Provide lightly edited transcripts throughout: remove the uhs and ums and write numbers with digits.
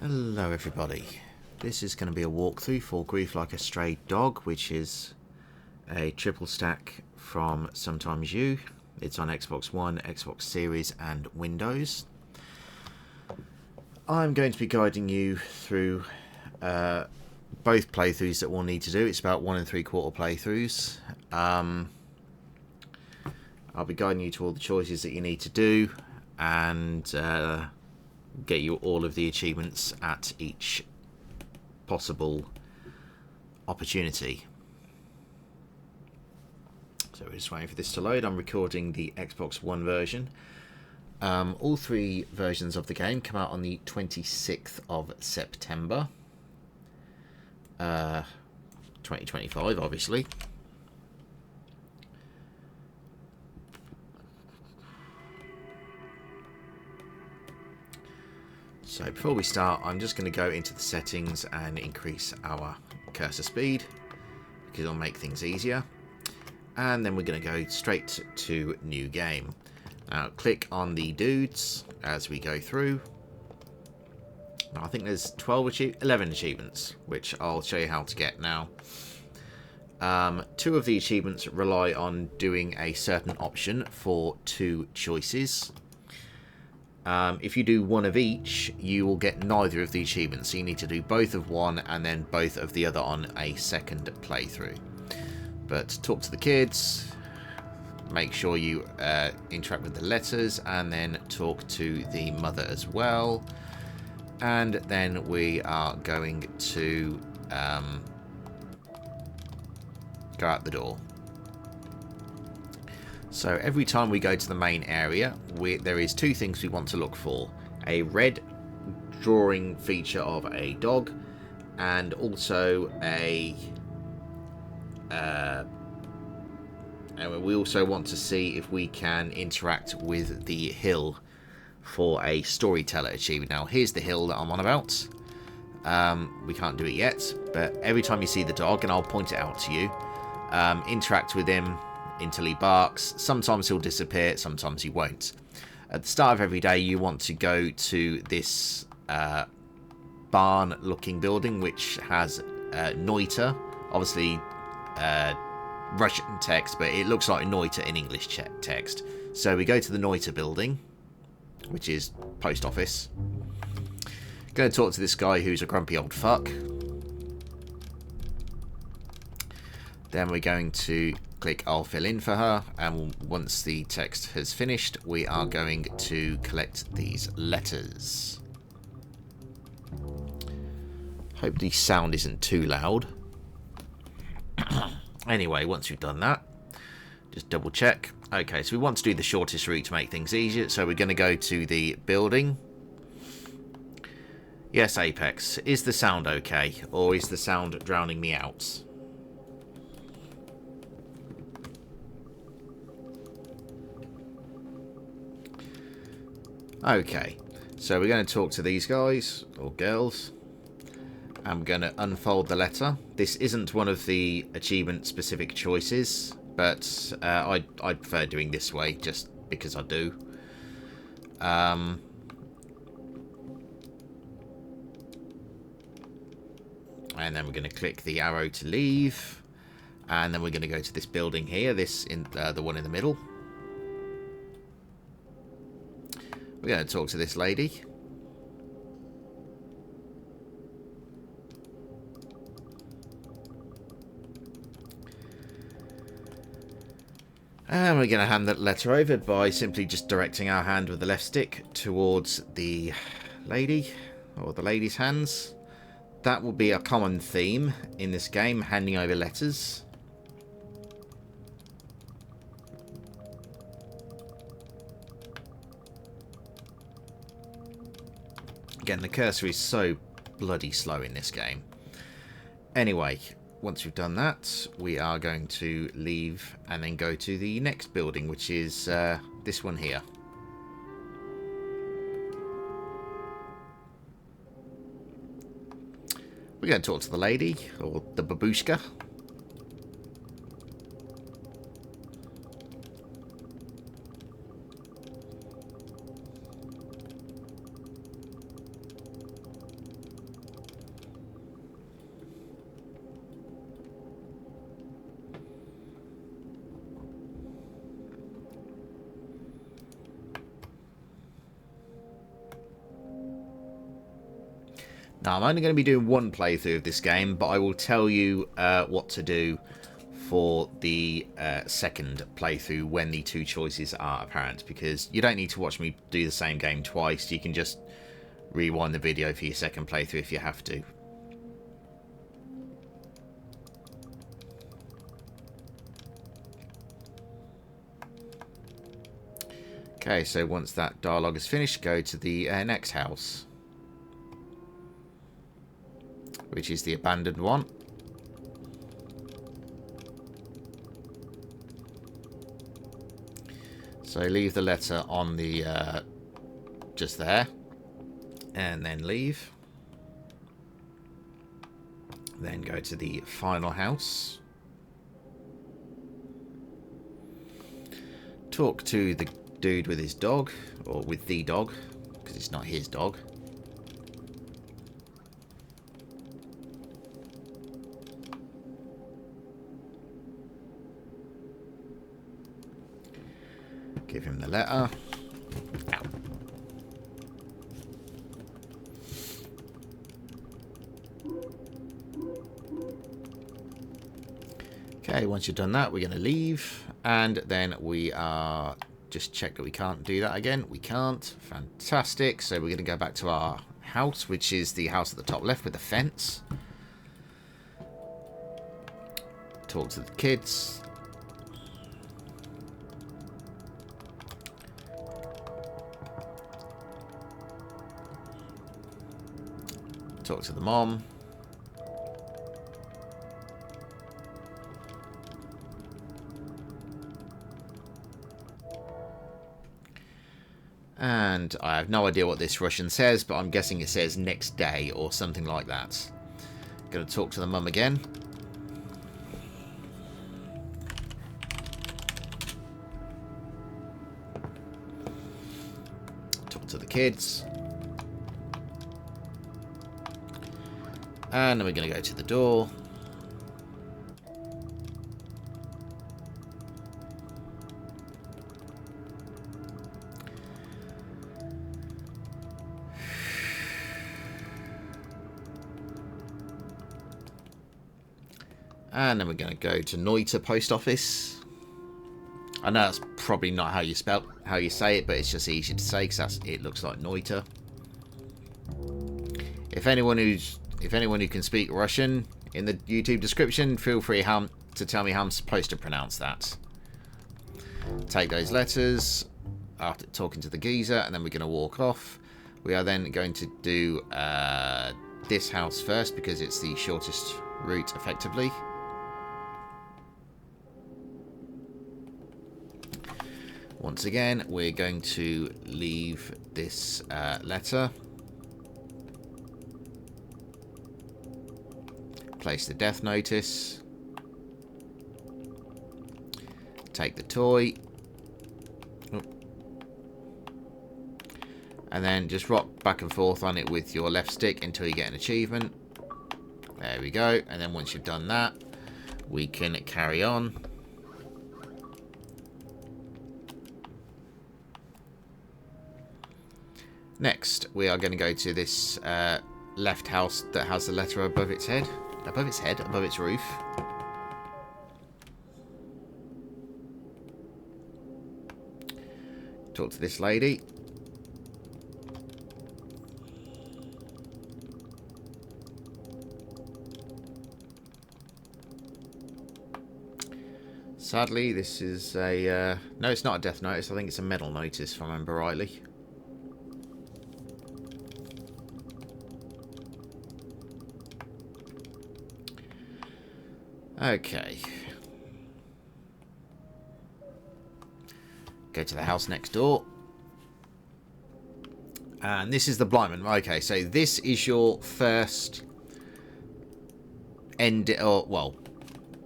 Hello everybody, this is going to be a walkthrough for Grief Like a Stray Dog, which is a triple stack from Sometimes You. It's on Xbox One, Xbox Series and Windows. I'm going to be guiding you through both playthroughs that we'll need to do. It's about 1 3/4 playthroughs. I'll be guiding you to all the choices that you need to do and get you all of the achievements at each possible opportunity. So we're just waiting for this to load. I'm recording the Xbox One version. All three versions of the game come out on the 26th of September 2025, obviously. So before we start, I'm just going to go into the settings and increase our cursor speed because it'll make things easier. And then we're going to go straight to new game. Now click on the dudes as we go through. Now, I think there's 11 achievements, which I'll show you how to get now. 2 of the achievements rely on doing a certain option for 2 choices. If you do one of each, you will get neither of the achievements. So you need to do both of one and then both of the other on a second playthrough. But talk to the kids, make sure you interact with the letters, and then talk to the mother as well. And then we are going to go out the door. So every time we go to the main area, there is 2 things we want to look for. A red drawing feature of a dog, and also and we also want to see if we can interact with the hill for a storyteller achievement. Now here's the hill that I'm on about. We can't do it yet, but every time you see the dog, and I'll point it out to you, interact with him until he barks. Sometimes he'll disappear, sometimes he won't. At the start of every day, you want to go to this barn looking building which has Neuter, obviously Russian text, but it looks like Neuter in English text. So we go to the Neuter building, which is post office. Going to talk to this guy who's a grumpy old fuck. Then we're going to click I'll fill in for her, and once the text has finished, we are going to collect these letters. Hope the sound isn't too loud. Anyway, once we've done that, just double check. Okay, so we want to do the shortest route to make things easier, so we're going to go to the building. Yes, Apex, is the sound okay, or is the sound drowning me out? Okay, so we're going to talk to these guys, or girls. I'm going to unfold the letter. This isn't one of the achievement-specific choices, but I prefer doing this way, just because I do. And then we're going to click the arrow to leave. And then we're going to go to this building here, the one in the middle. We're going to talk to this lady. And we're going to hand that letter over by simply just directing our hand with the left stick towards the lady, or the lady's hands. That will be a common theme in this game, handing over letters. Again, the cursor is so bloody slow in this game. Anyway, once we've done that, we are going to leave and then go to the next building, which is this one here. We're going to talk to the lady, or the babushka. Now, I'm only going to be doing one playthrough of this game, but I will tell you what to do for the second playthrough when the two choices are apparent, because you don't need to watch me do the same game twice. You can just rewind the video for your second playthrough if you have to. Okay, so once that dialogue is finished, go to the next house, which is the abandoned one. So leave the letter on the just there, and then leave. Then go to the final house. Talk to the dude with his dog, or with the dog, because it's not his dog. Give him the letter. Ow. Okay, once you've done that, we're going to leave, and then we are just check that we can't do that again. We can't. Fantastic. So we're going to go back to our house, which is the house at the top left with the fence. Talk to the kids. Talk to the mom. And I have no idea what this Russian says, but I'm guessing it says next day or something like that. Going to talk to the mum again. Talk to the kids. And then we're going to go to the door. And then we're going to go to Neuter Post Office. I know that's probably not how you say it, but it's just easier to say because it looks like Neuter. If anyone who can speak Russian in the YouTube description, feel free to tell me how I'm supposed to pronounce that. Take those letters after talking to the geezer, and then we're going to walk off. We are then going to do this house first because it's the shortest route, effectively. Once again, we're going to leave this letter. Place the death notice. Take the toy. Oh. And then just rock back and forth on it with your left stick until you get an achievement. There we go. And then once you've done that, we can carry on. Next, we are going to go to this left house that has the letter above its head. Above its roof. Talk to this lady. Sadly, this is a... no, it's not a death notice. I think it's a medal notice, if I remember rightly. Okay. Go to the house next door. And this is the blind man. Okay, so this is your first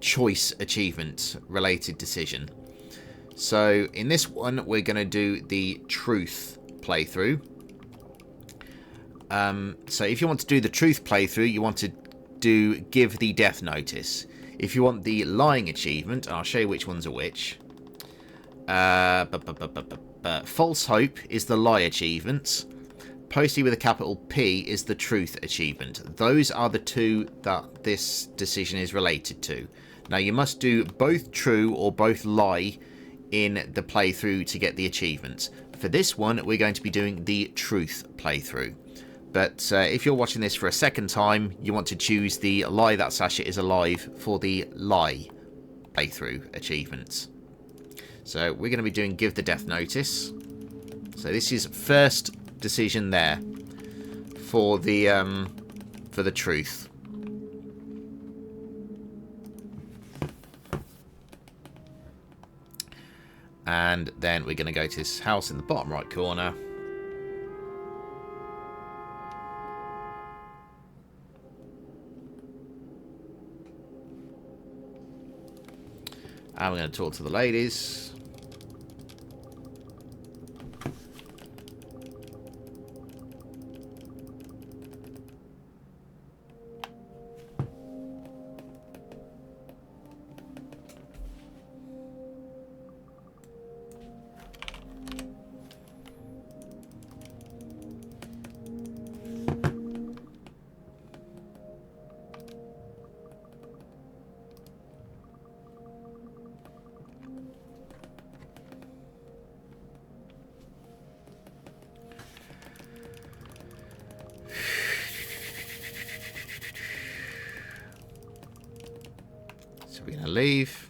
choice achievement related decision. So in this one, we're going to do the truth playthrough. So if you want to do the truth playthrough, you want to give the death notice. If you want the lying achievement, I'll show you which ones are which. False hope is the lie achievement. posty with a capital P is the truth achievement. Those are the two that this decision is related to. Now, you must do both true or both lie in the playthrough to get the achievements. For this one, we're going to be doing the truth playthrough. But if you're watching this for a second time, you want to choose the lie that Sasha is alive for the lie playthrough achievements. So we're going to be doing give the death notice. So this is first decision there for the truth. And then we're going to go to this house in the bottom right corner. And we're going to talk to the ladies. We're going to leave.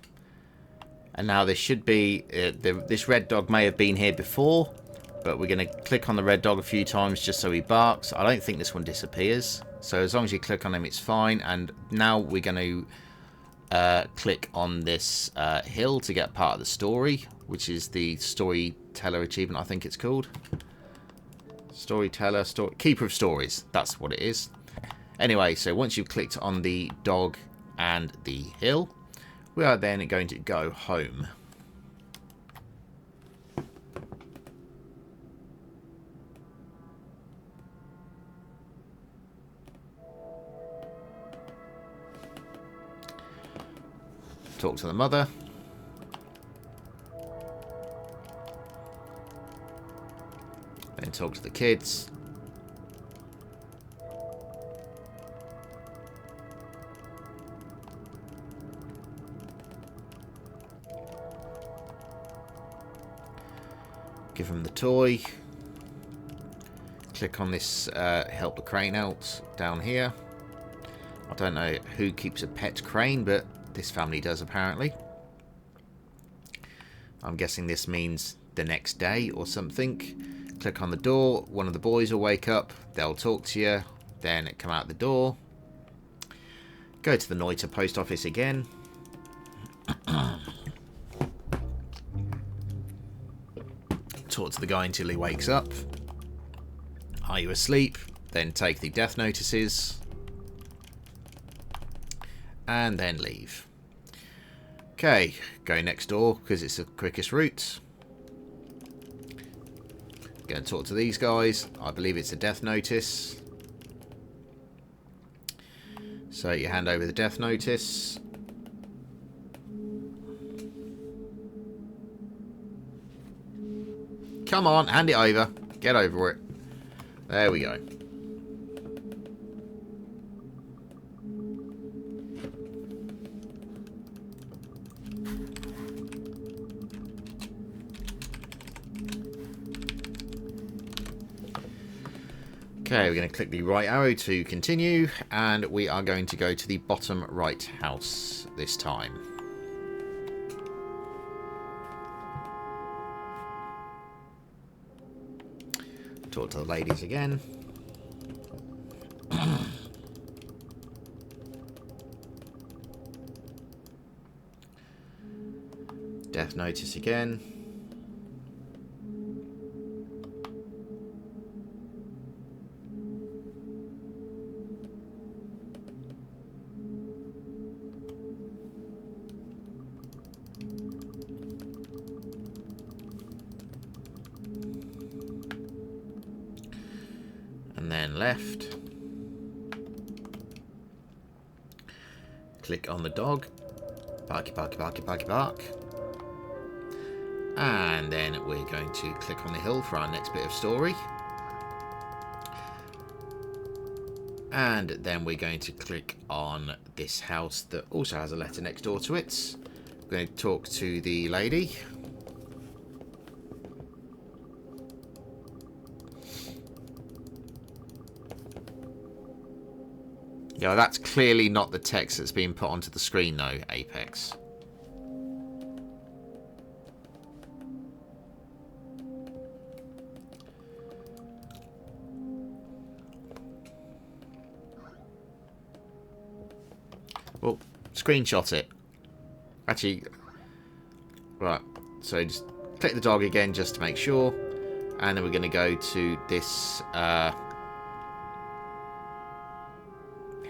And now there should be... this red dog may have been here before. But we're going to click on the red dog a few times just so he barks. I don't think this one disappears. So as long as you click on him, it's fine. And now we're going to click on this hill to get part of the story. Which is the storyteller achievement, I think it's called. Storyteller, Keeper of Stories. That's what it is. Anyway, so once you've clicked on the dog and the hill, we are then going to go home. Talk to the mother. Then talk to the kids. Give them the toy. Click on this help the crane out down here. I don't know who keeps a pet crane, but this family does apparently. I'm guessing this means the next day or something. Click on the door. One of the boys will wake up. They'll talk to you. Then come out the door. Go to the Noita post office again. Talk to the guy until he wakes up. Are you asleep? Then take the death notices. And then leave. Okay, go next door because it's the quickest route. Go and talk to these guys. I believe it's a death notice. So you hand over the death notice. Come on, hand it over. Get over it. There we go. Okay, we're going to click the right arrow to continue, and we are going to go to the bottom right house this time. Talk to the ladies again. Death notice again. And then left. Click on the dog. Barky, barky, barky, barky, bark. And then we're going to click on the hill for our next bit of story. And then we're going to click on this house that also has a letter next door to it. We're going to talk to the lady. Yeah, that's clearly not the text that's being put onto the screen though, Apex. Well, screenshot it. Actually, right, so just click the dog again just to make sure. And then we're going to go to this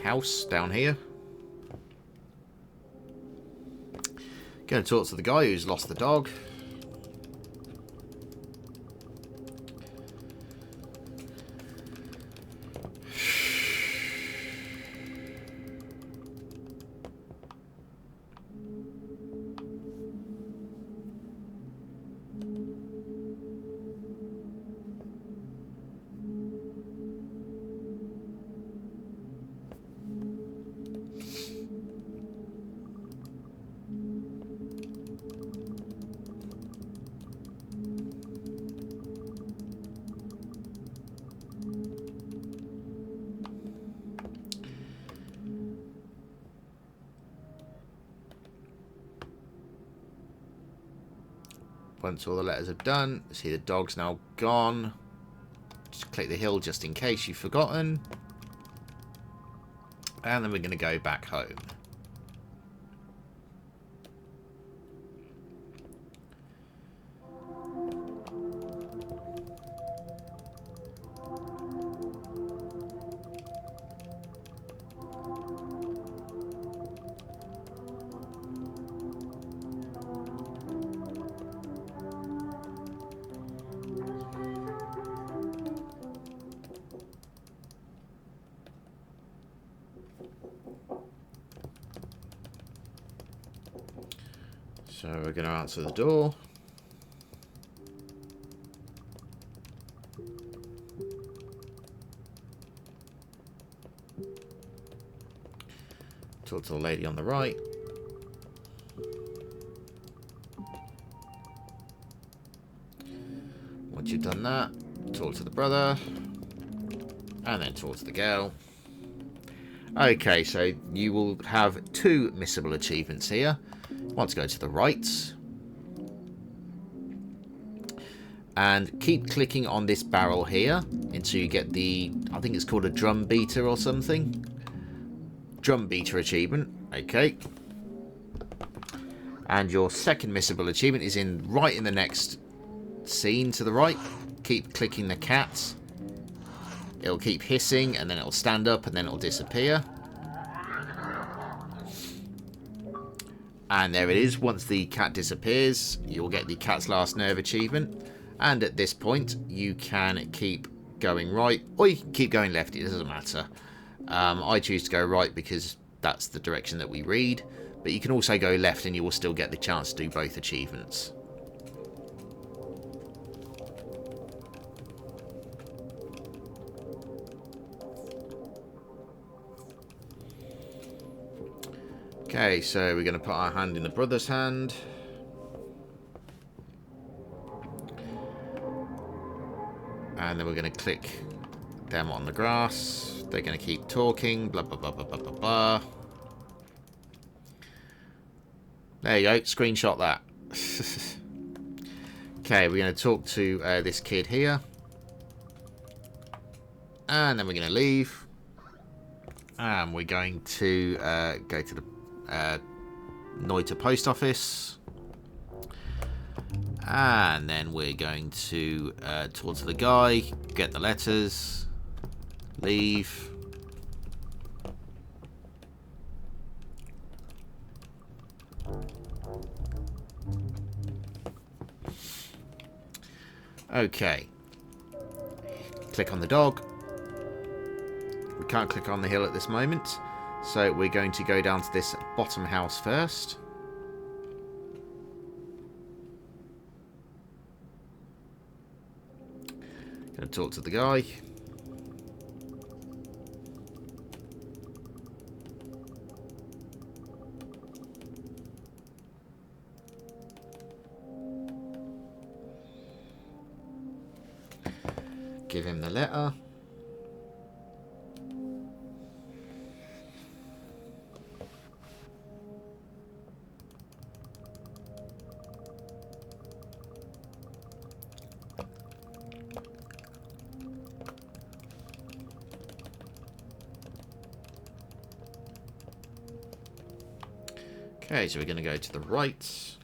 house down here. Going to talk to the guy who's lost the dog. Once all the letters are done, see the dog's now gone. Just click the hill just in case you've forgotten. And then we're going to go back home. So we're going to answer the door. Talk to the lady on the right. Once you've done that, talk to the brother. And then talk to the girl. Okay, so you will have 2 missable achievements here. Want to go to the right. And keep clicking on this barrel here until you get the, I think it's called a drum beater or something. Drum beater achievement. Okay. And your second missable achievement is right in the next scene to the right. Keep clicking the cat. It'll keep hissing and then it'll stand up and then it'll disappear. And there it is. Once the cat disappears, you'll get the cat's last nerve achievement. And at this point, you can keep going right, or you can keep going left. It doesn't matter. I choose to go right because that's the direction that we read. But you can also go left and you will still get the chance to do both achievements. Okay, so we're going to put our hand in the brother's hand. And then we're going to click them on the grass. They're going to keep talking. Blah, blah, blah, blah, blah, blah, blah. There you go. Screenshot that. Okay, we're going to talk to this kid here. And then we're going to leave. And we're going to go to the Noita post office. And then we're going to talk to the guy, get the letters, leave. Okay. Click on the dog. We can't click on the hill at this moment. So we're going to go down to this bottom house first. Going to talk to the guy. Give him the letter. Okay, so we're going to go to the right.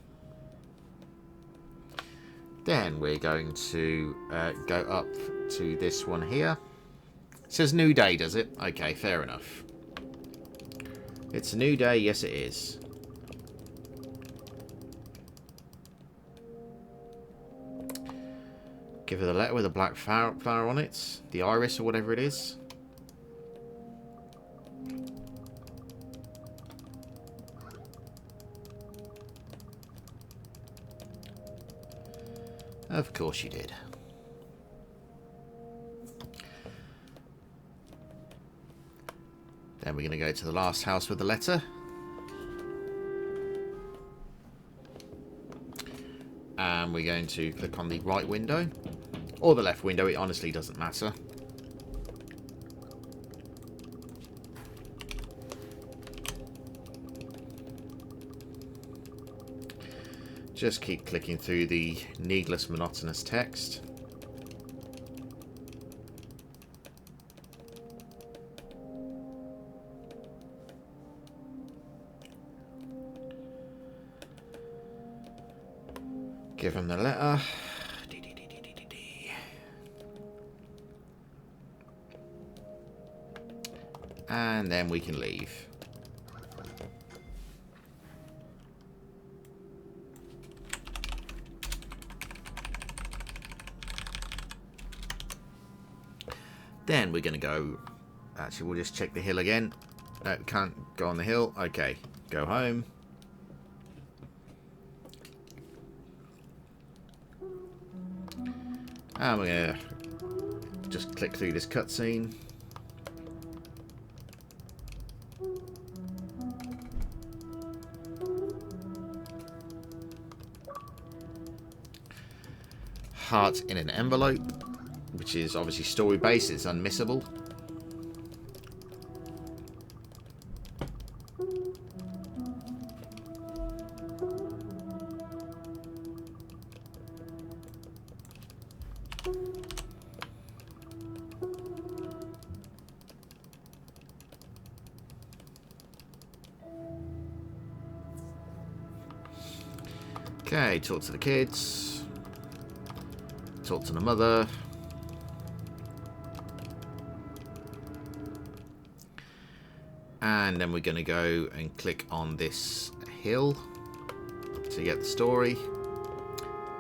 Then we're going to go up to this one here. It says new day, does it? Okay, fair enough. It's a new day, yes it is. Give her the letter with a black flower on it. The iris or whatever it is. Of course you did. Then we're going to go to the last house with the letter. And we're going to click on the right window. Or the left window, it honestly doesn't matter. Just keep clicking through the needless, monotonous text. Give him the letter. And then we can leave. Then we're going to go... Actually, we'll just check the hill again. No, can't go on the hill. Okay, go home. And we're going to just click through this cutscene. Heart in an envelope, which is obviously story based, it's unmissable. Okay, talk to the kids. Talk to the mother. And then we're going to go and click on this hill to get the story.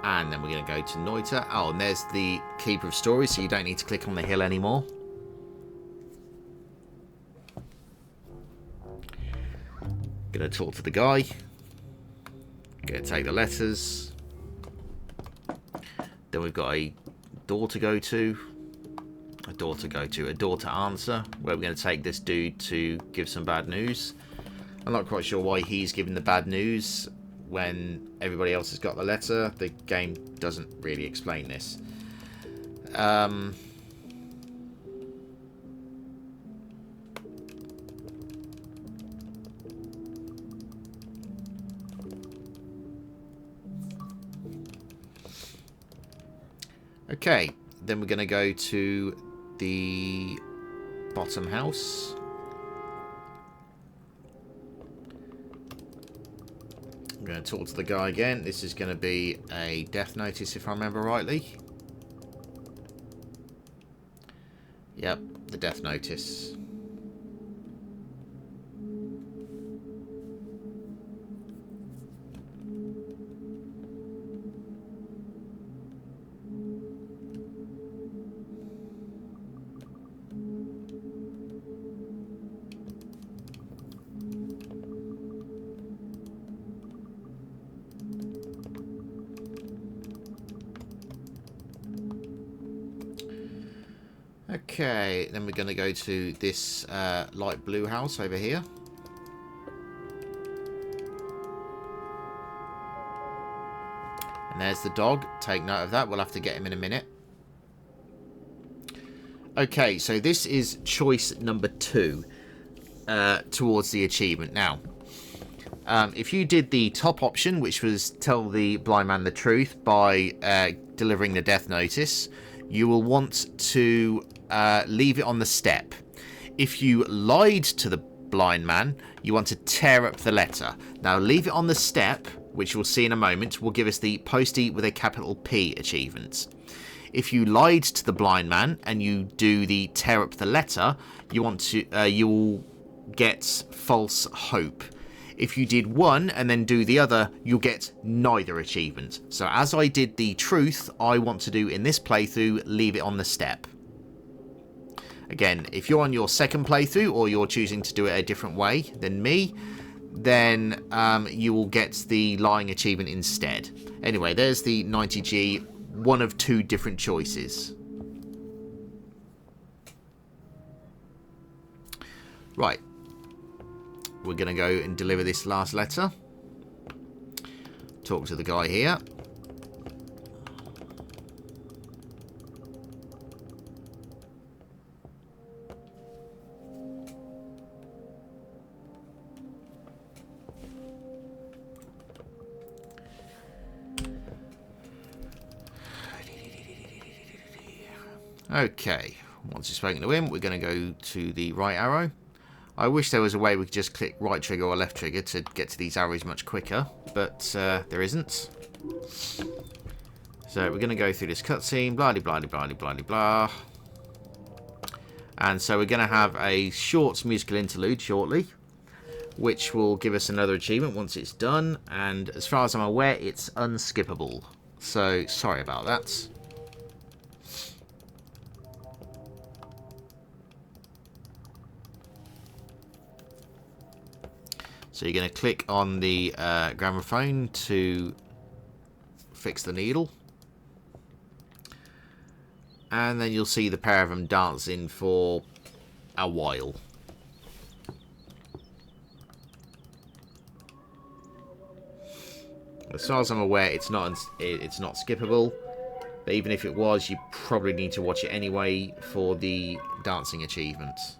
And then we're going to go to Noita. Oh, and there's the Keeper of Stories, so you don't need to click on the hill anymore. Going to talk to the guy. Going to take the letters. Then we've got a door to go to. A door to answer. Where we're going to take this dude to give some bad news. I'm not quite sure why he's giving the bad news when everybody else has got the letter. The game doesn't really explain this. Okay, then we're going to go to the bottom house. I'm going to talk to the guy again. This is going to be a death notice, if I remember rightly. Yep, the death notice. Okay, then we're going to go to this light blue house over here. And there's the dog. Take note of that. We'll have to get him in a minute. Okay, so this is choice number 2 towards the achievement. Now, if you did the top option, which was tell the blind man the truth by delivering the death notice, you will want to leave it on the step. If you lied to the blind man, you want to tear up the letter. Now, leave it on the step, which we'll see in a moment, will give us the postie with a capital P achievement. If you lied to the blind man and you do the tear up the letter, you want to you will get false hope. If you did one and then do the other, you'll get neither achievement. So as I did the truth, I want to do in this playthrough, leave it on the step. Again, if you're on your second playthrough or you're choosing to do it a different way than me, then you will get the lying achievement instead. Anyway, there's the 90G, one of 2 different choices. Right. We're going to go and deliver this last letter. Talk to the guy here. Okay, once you've spoken to him, we're going to go to the right arrow. I wish there was a way we could just click right trigger or left trigger to get to these arrows much quicker, but there isn't. So we're going to go through this cutscene, blah blah blah blah blah blah. And so we're going to have a short musical interlude shortly, which will give us another achievement once it's done. And as far as I'm aware, it's unskippable. So sorry about that. So you're going to click on the gramophone to fix the needle. And then you'll see the pair of them dancing for a while. As far as I'm aware, it's not skippable. But even if it was, you probably need to watch it anyway for the dancing achievements.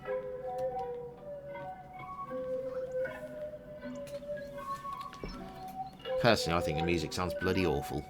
Personally, I think the music sounds bloody awful.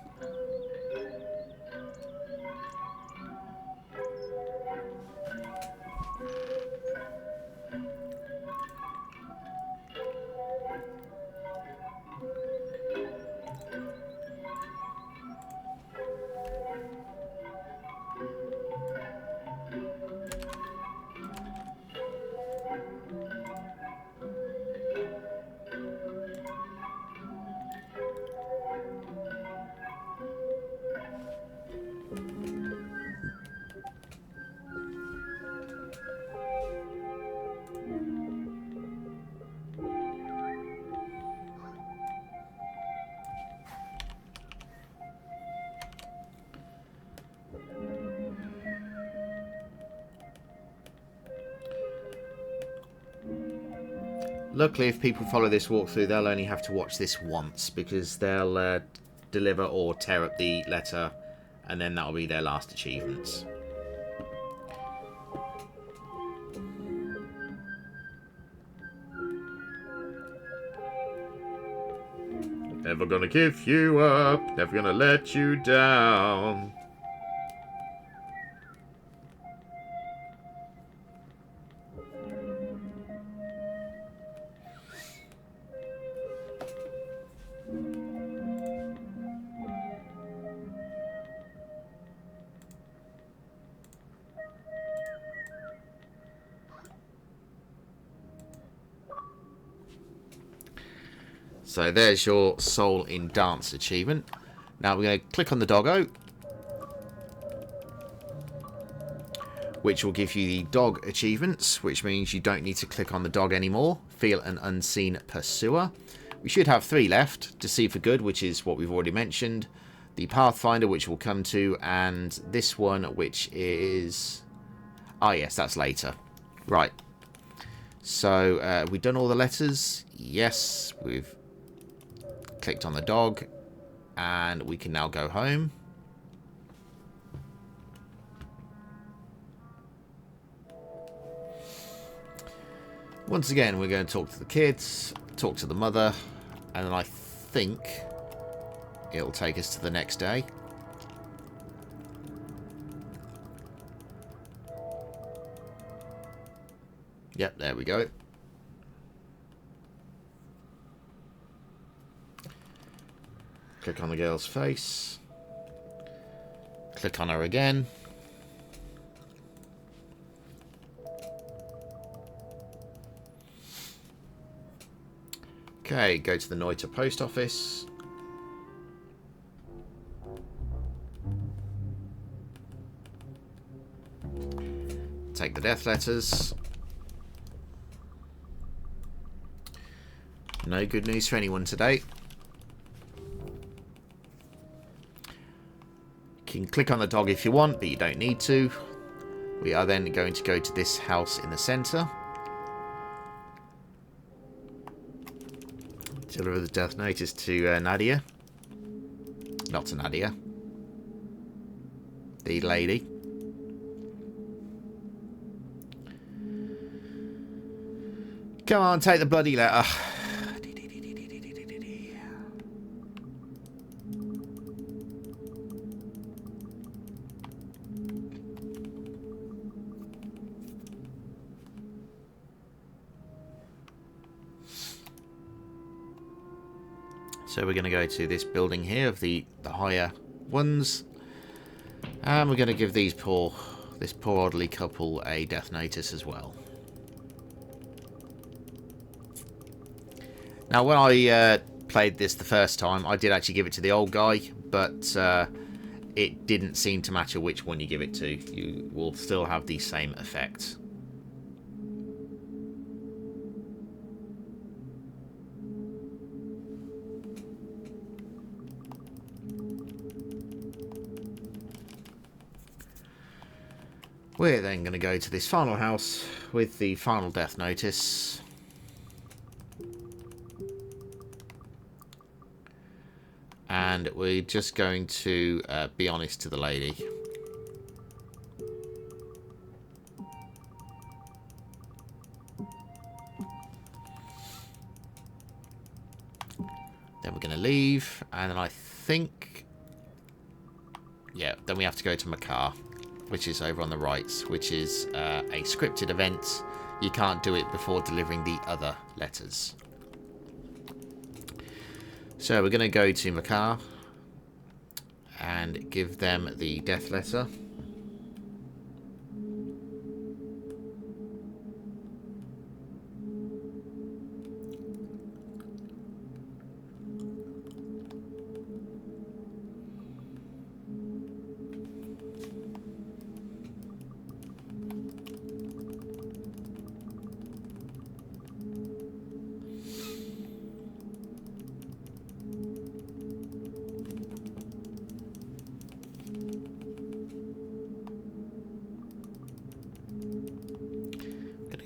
Luckily, if people follow this walkthrough, they'll only have to watch this once, because they'll deliver or tear up the letter, and then that'll be their last achievements. Never gonna give you up, never gonna let you down. So there's your Soul in Dance achievement. Now we're going to click on the doggo, which will give you the dog achievements, which means you don't need to click on the dog anymore. Feel an unseen pursuer. We should have 3 left. To see for good, which is what we've already mentioned. The Pathfinder, which we'll come to, and this one, which is... Ah, yes, that's later. Right. So, have we done all the letters? Yes, we've clicked on the dog, and we can now go home. Once again, we're going to talk to the kids, talk to the mother, and then I think it'll take us to the next day. Yep, there we go. Click on the girl's face. Click on her again. Okay, go to the Neuter post office. Take the death letters. No good news for anyone today. You can click on the dog if you want, but you don't need to. We are then going to go to this house in the centre. Deliver the death notice to Nadia. Not to Nadia. The lady. Come on, take the bloody letter. So we're going to go to this building here of the higher ones, and we're going to give this poor elderly couple a death notice as well. Now, when I played this the first time, I did actually give it to the old guy, but it didn't seem to matter which one you give it to. You will still have the same effect. We're then going to go to this final house with the final death notice. And we're just going to be honest to the lady. Then we're going to leave. And then I think... yeah, then we have to go to Makar, which is over on the right, which is a scripted event. You can't do it before delivering the other letters. So we're going to go to Makar and give them the death letter.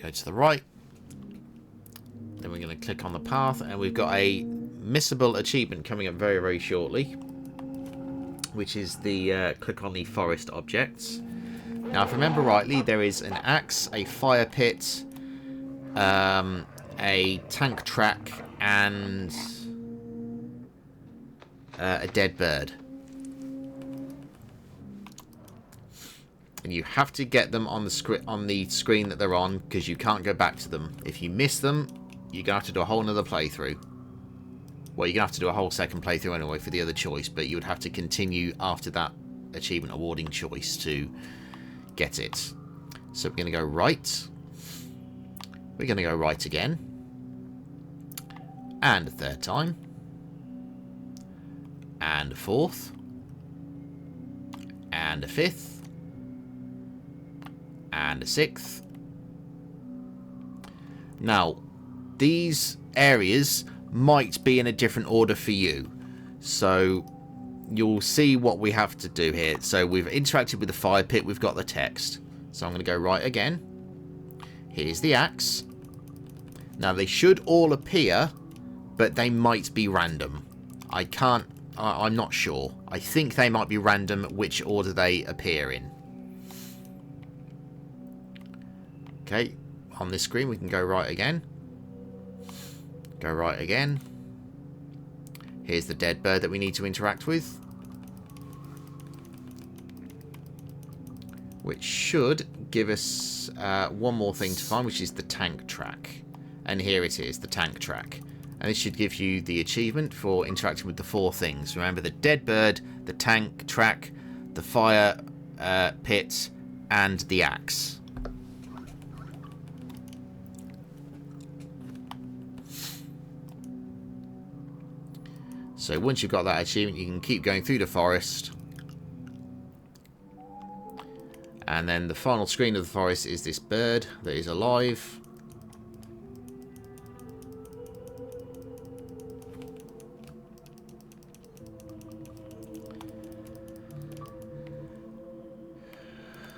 Go to the right. Then we're going to click on the path, and we've got a missable achievement coming up very, very shortly, which is the click on the forest objects. Now, if I remember rightly, there is an axe, a fire pit, a tank track, and a dead bird. And you have to get them on the screen that they're on, because you can't go back to them. If you miss them, you're going to have to do a whole another playthrough. Well, you're going to have to do a whole second playthrough anyway for the other choice, but you would have to continue after that achievement awarding choice to get it. So we're going to go right. We're going to go right again. And a third time. And a fourth. And a fifth. And a sixth. Now, these areas might be in a different order for you, so you'll see what we have to do here. So we've interacted with the fire pit, we've got the text, so I'm going to go right again. Here's the axe. Now they should all appear, but they might be random. I'm not sure. I think they might be random which order they appear in. Okay, on this screen, we can go right again. Go right again. Here's the dead bird that we need to interact with, which should give us one more thing to find, which is the tank track. And here it is, the tank track. And this should give you the achievement for interacting with the 4 things. Remember, the dead bird, the tank track, the fire pit, and the axe. So once you've got that achievement, you can keep going through the forest. And then the final screen of the forest is this bird that is alive.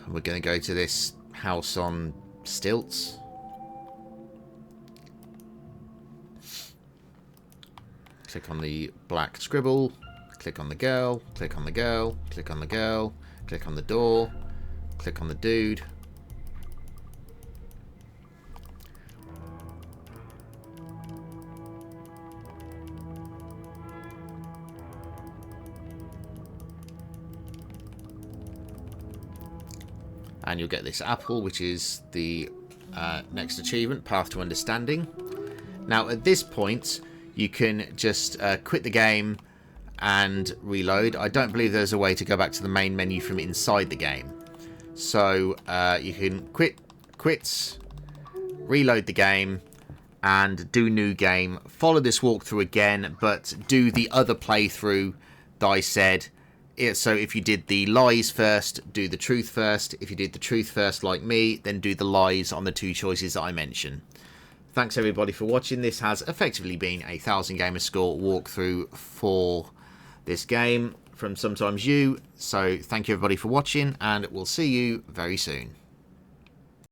We're going to go to this house on stilts. Click on the black scribble. Click on the girl. Click on the girl. Click on the girl. Click on the door. Click on the dude. And you'll get this apple, which is the next achievement, Path to Understanding. Now, at this point, you can just quit the game and reload. I don't believe there's a way to go back to the main menu from inside the game. So you can quit, reload the game, and do new game. Follow this walkthrough again, but do the other playthrough that I said. So if you did the lies first, do the truth first. If you did the truth first like me, then do the lies on the 2 choices that I mentioned. Thanks everybody for watching. This has effectively been a 1000 Gamer Score walkthrough for this game from Sometimes You. So thank you everybody for watching, and we'll see you very soon.